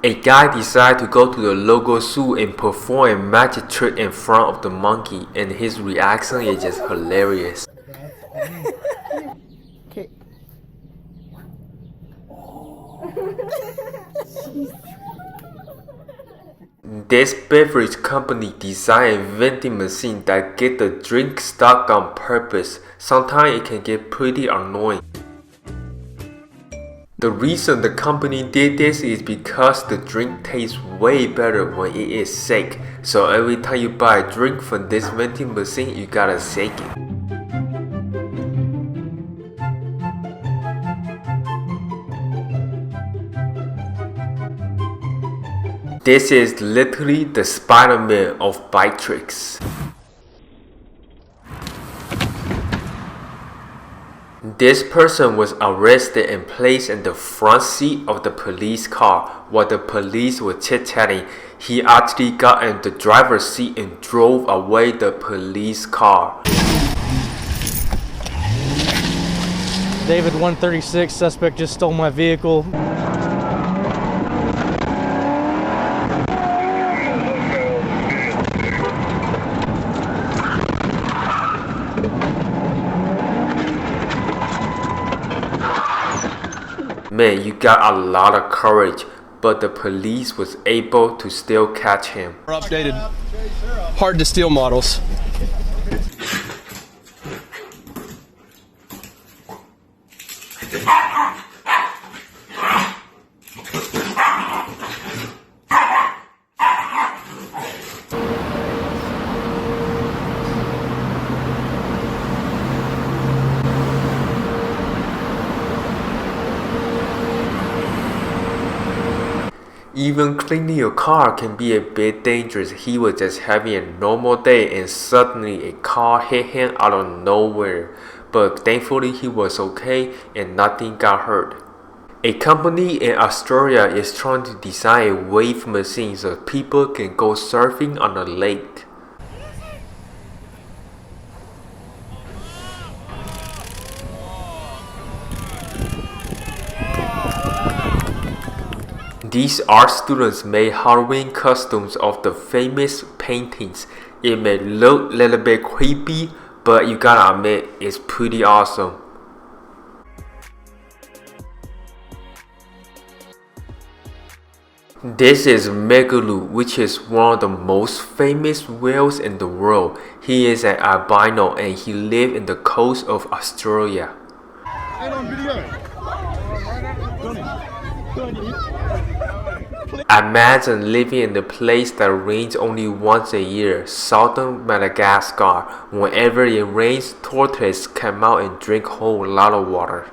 A guy decided to go to the logo zoo and perform a magic trick in front of the monkey, and his reaction is just hilarious. Okay. This beverage company designed a vending machine that get the drink stuck on purpose. Sometimes it can get pretty annoying. The reason the company did this is because the drink tastes way better when it is shake. So every time you buy a drink from this vending machine, you gotta shake it. This is literally the Spider-Man of bike tricks. This person was arrested and placed in the front seat of the police car while the police were chit-chatting. He actually got in the driver's seat and drove away the police car. David 136, suspect just stole my vehicle. Man, you got a lot of courage, but the police was able to still catch him. Updated, hard to steal models. Even cleaning your car can be a bit dangerous. He was just having a normal day and suddenly a car hit him out of nowhere. But thankfully he was okay and nothing got hurt. A company in Australia is trying to design a wave machine so people can go surfing on a lake. These art students made Halloween costumes of the famous paintings. It may look a little bit creepy, but you gotta admit, it's pretty awesome. This is Megaloop, which is one of the most famous whales in the world. He is an albino and he lives in the coast of Australia. Imagine living in a place that rains only once a year, southern Madagascar. Whenever it rains, tortoises come out and drink a whole lot of water.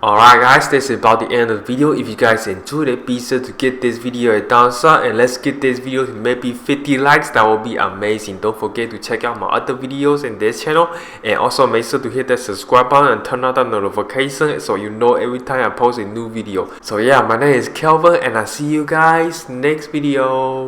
Alright guys, this is about the end of the video. If you guys enjoyed it, be sure to give this video a thumbs up and let's get this video to maybe 50 likes. That will be amazing. Don't forget to check out my other videos in this channel and also make sure to hit the subscribe button and turn on the notification so you know every time I post a new video. So yeah, my name is Kelvin and I'll see you guys next video.